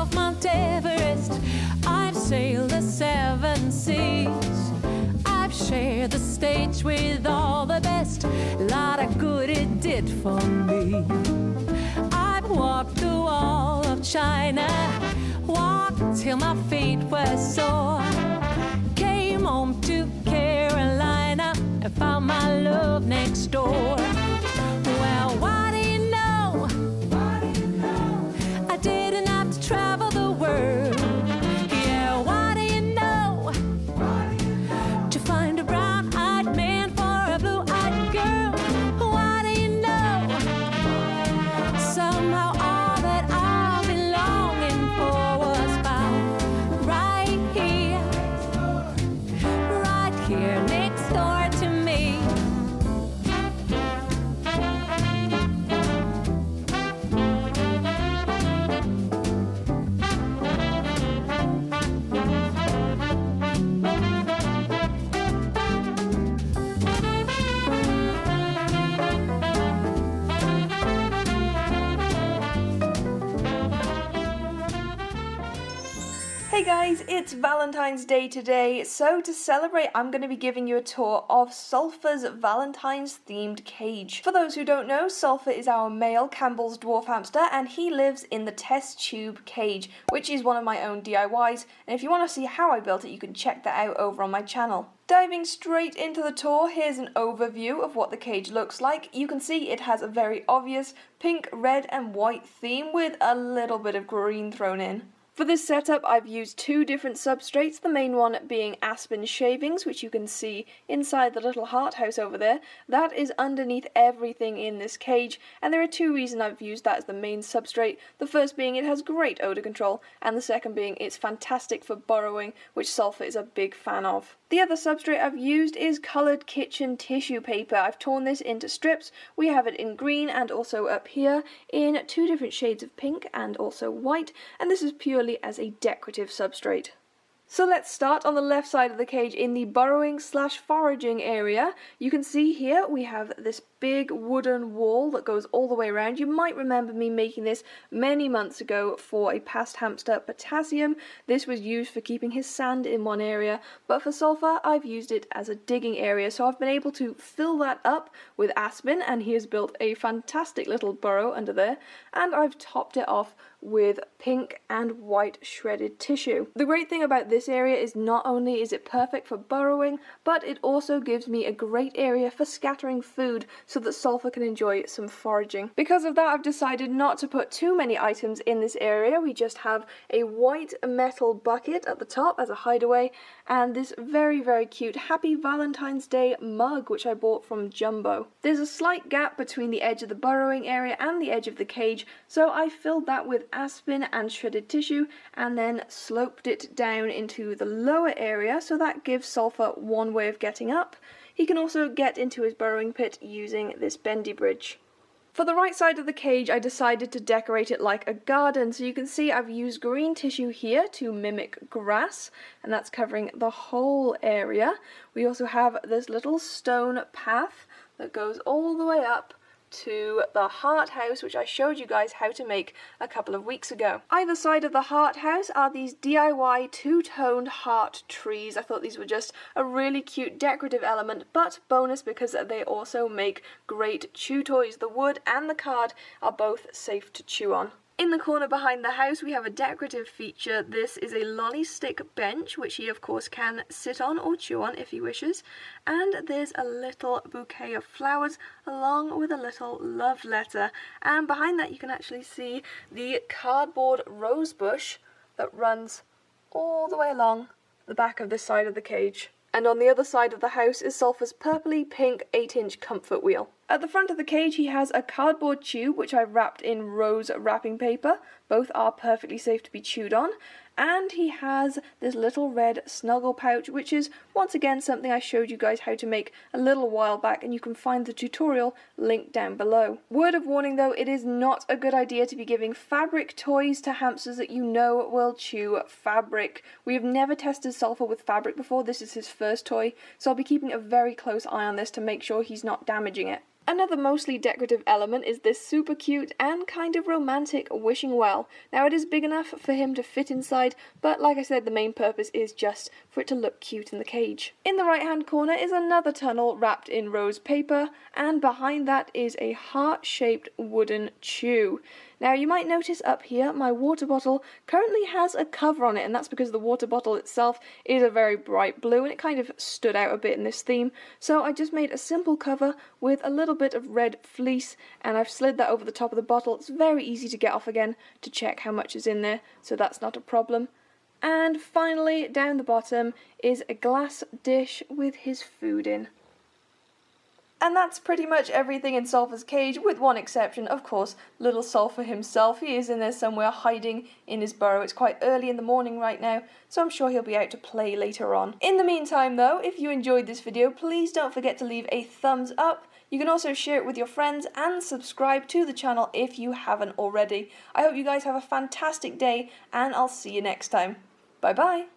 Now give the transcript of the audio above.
of Mount Everest. I've sailed the 7 seas. I've shared the stage with all the best. Lot of good it did for me. I've walked the wall of China, walked till my feet were sore. Came home to Carolina and found my love next door. Well, what do you know? I didn't have to travel the world. Yeah, what do you know? To find a brown-eyed man for a blue-eyed girl. What do you know? Somehow all that I've been longing for was found right here next door to me. Hey guys, it's Valentine's Day today, so to celebrate I'm going to be giving you a tour of Sulphur's Valentine's themed cage. For those who don't know, Sulphur is our male Campbell's dwarf hamster and he lives in the test tube cage, which is one of my own DIYs, and if you want to see how I built it you can check that out over on my channel. Diving straight into the tour, here's an overview of what the cage looks like. You can see it has a very obvious pink, red and white theme with a little bit of green thrown in. For this setup I've used 2 different substrates, the main one being aspen shavings, which you can see inside the little heart house over there. That is underneath everything in this cage, and there are 2 reasons I've used that as the main substrate. The first being it has great odour control, and the second being it's fantastic for burrowing, which Sulphur is a big fan of. The other substrate I've used is coloured kitchen tissue paper. I've torn this into strips. We have it in green and also up here in 2 different shades of pink and also white, and this is purely as a decorative substrate. So let's start on the left side of the cage in the burrowing / foraging area. You can see here we have this big wooden wall that goes all the way around. You might remember me making this many months ago for a past hamster, Potassium. This was used for keeping his sand in one area, but for Sulphur I've used it as a digging area, so I've been able to fill that up with aspen and he has built a fantastic little burrow under there, and I've topped it off with pink and white shredded tissue. The great thing about this area is not only is it perfect for burrowing, but it also gives me a great area for scattering food so that Sulphur can enjoy some foraging. Because of that I've decided not to put too many items in this area. We just have a white metal bucket at the top as a hideaway and this very cute Happy Valentine's Day mug which I bought from Jumbo. There's a slight gap between the edge of the burrowing area and the edge of the cage, so I filled that with aspen and shredded tissue and then sloped it down into the lower area, so that gives Sulphur one way of getting up. He can also get into his burrowing pit using this bendy bridge. For the right side of the cage I decided to decorate it like a garden, so you can see I've used green tissue here to mimic grass, and that's covering the whole area. We also have this little stone path that goes all the way up to the heart house, which I showed you guys how to make a couple of weeks ago. Either side of the heart house are these DIY 2-toned heart trees. I thought these were just a really cute decorative element, but bonus because they also make great chew toys. The wood and the card are both safe to chew on. In the corner behind the house we have a decorative feature. This is a lolly stick bench which he of course can sit on or chew on if he wishes, and there's a little bouquet of flowers along with a little love letter, and behind that you can actually see the cardboard rose bush that runs all the way along the back of this side of the cage. And on the other side of the house is Sulphur's purpley pink 8-inch comfort wheel. At the front of the cage he has a cardboard tube which I've wrapped in rose wrapping paper. Both are perfectly safe to be chewed on. And he has this little red snuggle pouch, which is once again something I showed you guys how to make a little while back, and you can find the tutorial linked down below. Word of warning though, it is not a good idea to be giving fabric toys to hamsters that you know will chew fabric. We have never tested Sulphur with fabric before. This is his first toy, so I'll be keeping a very close eye on this to make sure he's not damaging it. Another mostly decorative element is this super cute and kind of romantic wishing well. Now it is big enough for him to fit inside, but like I said, the main purpose is just for it to look cute in the cage. In the right hand corner is another tunnel wrapped in rose paper, and behind that is a heart-shaped wooden chew. Now you might notice up here my water bottle currently has a cover on it, and that's because the water bottle itself is a very bright blue and it kind of stood out a bit in this theme. So I just made a simple cover with a little bit of red fleece, and I've slid that over the top of the bottle. It's very easy to get off again to check how much is in there, so that's not a problem. And finally, down the bottom is a glass dish with his food in. And that's pretty much everything in Sulphur's cage, with one exception, of course, little Sulphur himself. He is in there somewhere hiding in his burrow. It's quite early in the morning right now, so I'm sure he'll be out to play later on. In the meantime though, if you enjoyed this video, please don't forget to leave a thumbs up. You can also share it with your friends and subscribe to the channel if you haven't already. I hope you guys have a fantastic day, and I'll see you next time. Bye bye!